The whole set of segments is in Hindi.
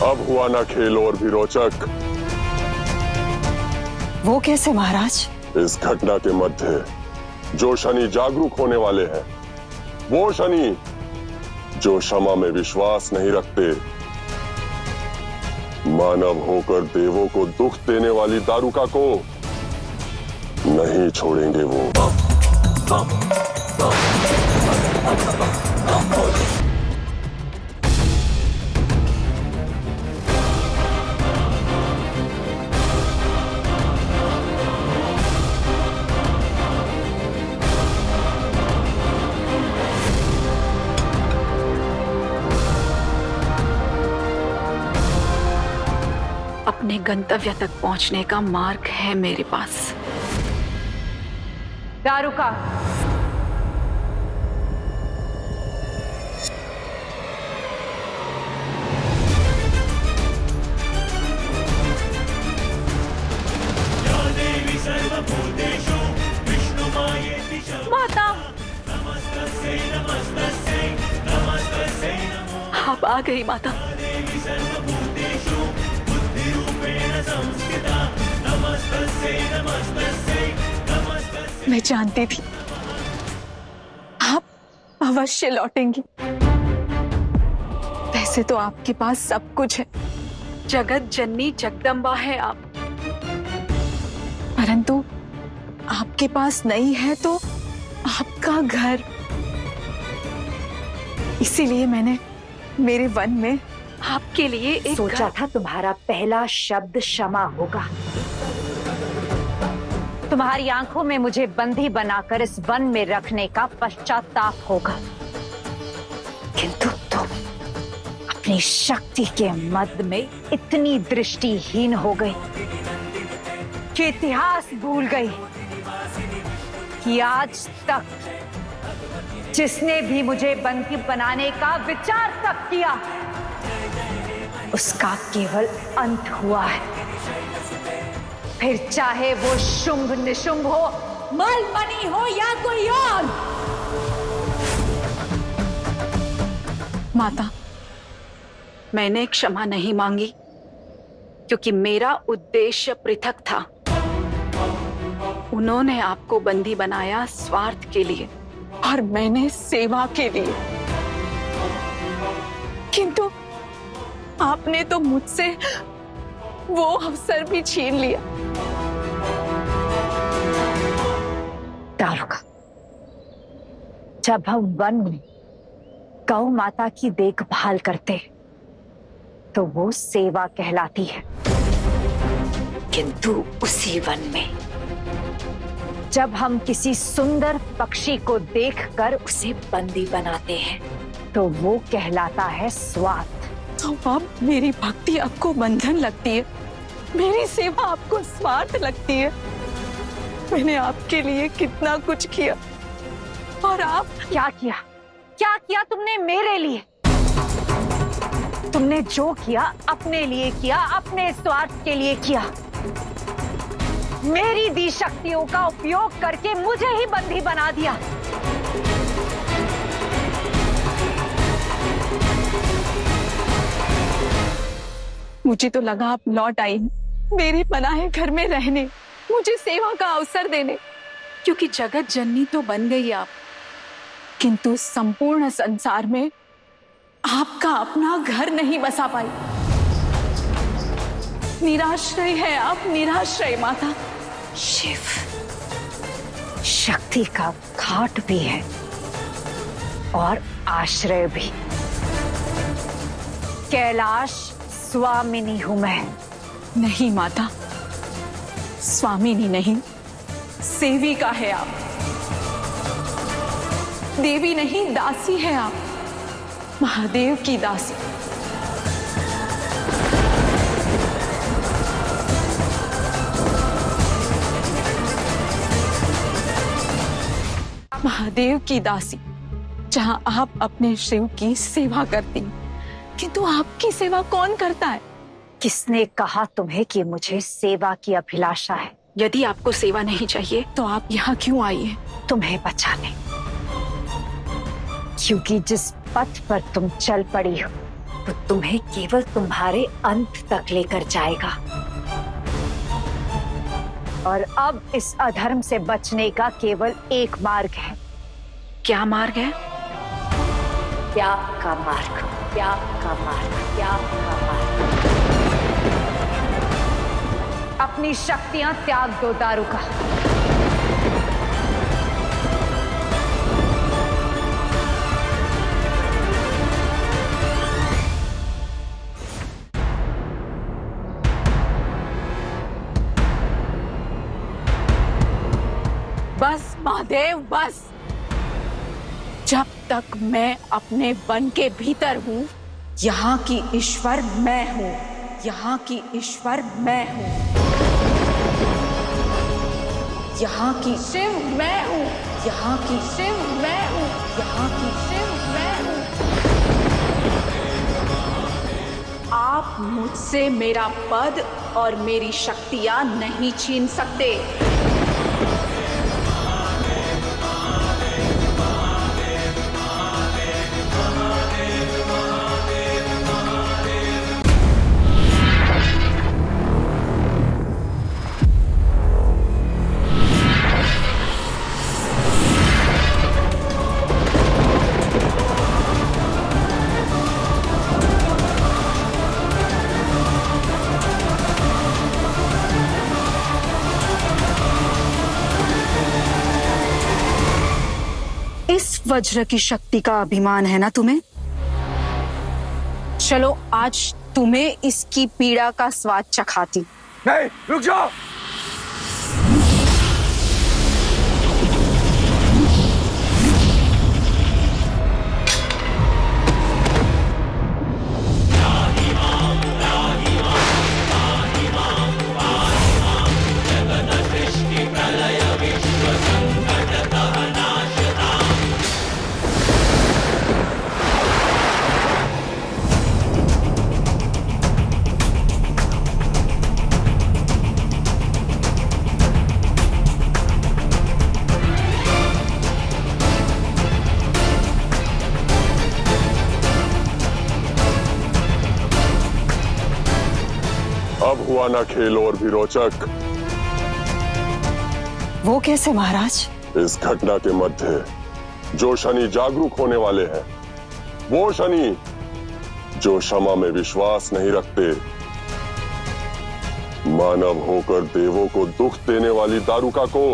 अब हुआ ना खेल और भी रोचक। वो कैसे महाराज? इस घटना के मध्य जो शनि जागरूक होने वाले हैं, वो शनि जो क्षमा में विश्वास नहीं रखते, मानव होकर देवों को दुख देने वाली दारुका को नहीं छोड़ेंगे वो। अपने गंतव्य तक पहुंचने का मार्ग है मेरे पास। दारुका, माता, आप आ गई माता। मैं जानती थी आप अवश्य लौटेंगी। वैसे तो आपके पास सब कुछ है, जगत जननी जगदम्बा है आप, परंतु आपके पास नहीं है तो आपका घर। इसीलिए मैंने मेरे वन में आपके लिए एक सोचा था तुम्हारा पहला शब्द क्षमा होगा। तुम्हारी आंखों में मुझे बंदी बनाकर इस वन में रखने का पश्चाताप होगा, किंतु तुम अपनी शक्ति के मद में इतनी दृष्टिहीन हो गई कि इतिहास भूल गई कि आज तक जिसने भी मुझे बंदी बनाने का विचार तक किया, उसका केवल अंत हुआ है। फिर चाहे वो शुंभ निशुंभ हो, मलमणि हो या कोई और। माता, मैंने क्षमा नहीं मांगी क्योंकि मेरा उद्देश्य पृथक था। उन्होंने आपको बंदी बनाया स्वार्थ के लिए और मैंने सेवा के लिए, किंतु आपने तो मुझसे वो अवसर भी छीन लिया। दारुका, जब हम वन में गौ माता की देखभाल करते तो वो सेवा कहलाती है, किंतु उसी वन में जब हम किसी सुंदर पक्षी को देखकर उसे बंदी बनाते हैं तो वो कहलाता है स्वार्थ। तो अब मेरी भक्ति आपको बंधन लगती है, मेरी सेवा आपको स्वार्थ लगती है। मैंने आपके लिए कितना कुछ किया और आप क्या किया? क्या किया तुमने मेरे लिए? तुमने जो किया अपने लिए किया, अपने स्वार्थ के लिए किया। मेरी दी शक्तियों का उपयोग करके मुझे ही बंदी बना दिया। मुझे तो लगा आप लौट आई मेरे पनाहे घर में रहने, मुझे सेवा का अवसर देने, क्योंकि जगत जननी तो बन गई आप, किंतु संपूर्ण संसार में आपका अपना घर नहीं बसा पाई। निराश्रय है आप, निराश्रय माता। शिव शक्ति का घाट भी है और आश्रय भी। कैलाश स्वामिनी हूं मैं। नहीं माता, स्वामिनी नहीं, सेविका है आप। देवी नहीं, दासी है आप, महादेव की दासी। महादेव की दासी, जहां आप अपने शिव की सेवा करती, किंतु आपकी सेवा कौन करता है? किसने कहा तुम्हें कि मुझे सेवा की अभिलाषा है? यदि आपको सेवा नहीं चाहिए तो आप यहाँ क्यों आई हैं? तुम्हें बचाने। क्योंकि जिस पथ पर तुम चल पड़ी हो वो तुम्हें केवल तुम्हारे अंत तक लेकर जाएगा। और अब इस अधर्म से बचने का केवल एक मार्ग है। क्या मार्ग है? त्याग का मार्ग, त्याग का मार्ग, त्याग का मार्ग। अपनी शक्तियां त्याग दो दारुका। बस महादेव बस। जब तक मैं अपने वन के भीतर हूँ, यहाँ की ईश्वर मैं हूँ, यहाँ की ईश्वर मैं हूँ, यहाँ की शिव मैं हूँ, यहाँ की शिव मैं हूँ, यहाँ की शिव मैं हूँ। आप मुझसे मेरा पद और मेरी शक्तियाँ नहीं छीन सकते। इस वज्र की शक्ति का अभिमान है ना तुम्हें? चलो आज तुम्हें इसकी पीड़ा का स्वाद चखाती। नहीं, रुक जाओ। अब हुआ ना खेल और भी रोचक। वो कैसे महाराज? इस घटना के मध्य जो शनि जागरूक होने वाले हैं, वो शनि जो क्षमा में विश्वास नहीं रखते, मानव होकर देवों को दुख देने वाली दारुका को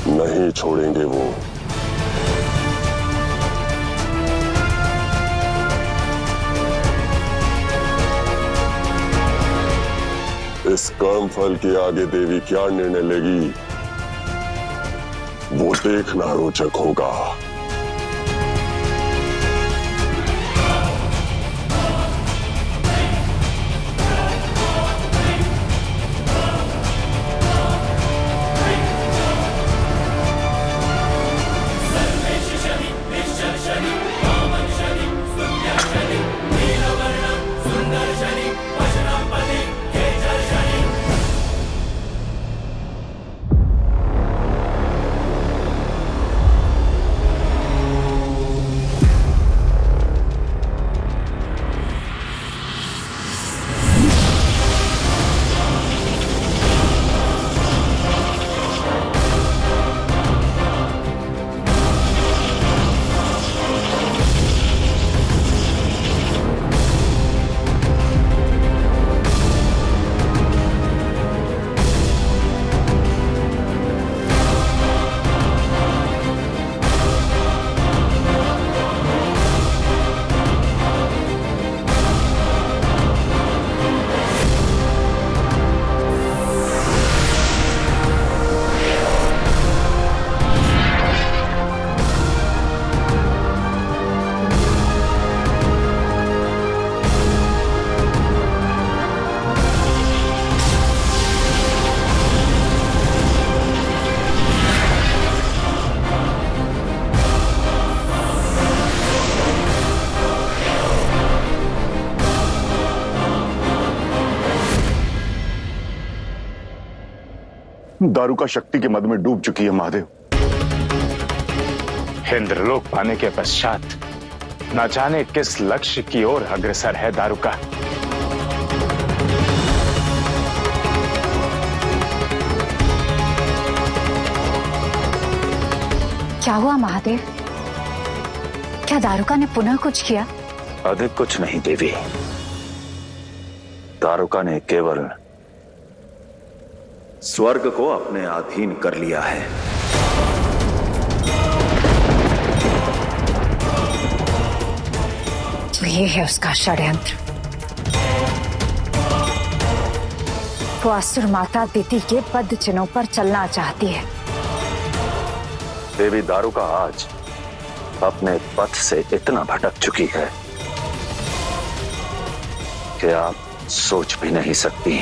नहीं छोड़ेंगे वो। इस कर्म फल के आगे देवी क्या निर्णय लेगी, वो देखना रोचक होगा। दारुका शक्ति के मद में डूब चुकी है महादेव। इंद्रलोक पाने के पश्चात न जाने किस लक्ष्य की ओर अग्रसर है दारुका। क्या हुआ महादेव? क्या दारुका ने पुनः कुछ किया? अधिक कुछ नहीं देवी, दारुका ने केवल स्वर्ग को अपने अधीन कर लिया है। तो ये है उसका षड्यंत्र। वो असुर माता दिति के पद चिन्हों पर चलना चाहती है। देवी दारुका आज अपने पथ से इतना भटक चुकी है कि आप सोच भी नहीं सकती।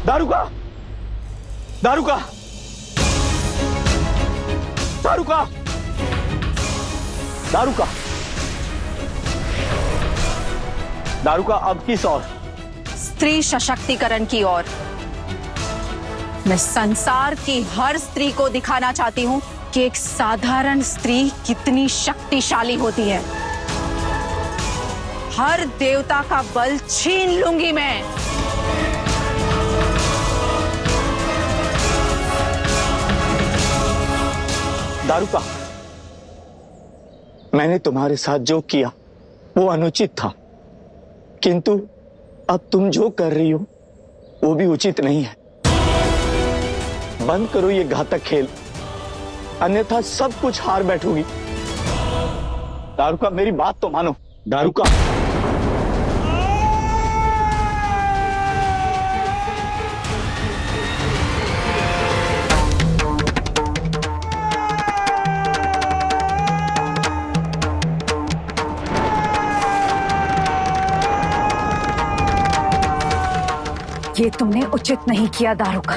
दारुका, दारुका, दारुका, दारुका, दारुका, अब किस ओर? स्त्री सशक्तिकरण की ओर। मैं संसार की हर स्त्री को दिखाना चाहती हूँ कि एक साधारण स्त्री कितनी शक्तिशाली होती है। हर देवता का बल छीन लूंगी मैं। दारुका, मैंने तुम्हारे साथ जो किया वो अनुचित था, किंतु अब तुम जो कर रही हो वो भी उचित नहीं है। बंद करो ये घातक खेल, अन्यथा सब कुछ हार बैठोगी। दारुका, मेरी बात तो मानो। दारुका, ये तुमने उचित नहीं किया दारुका।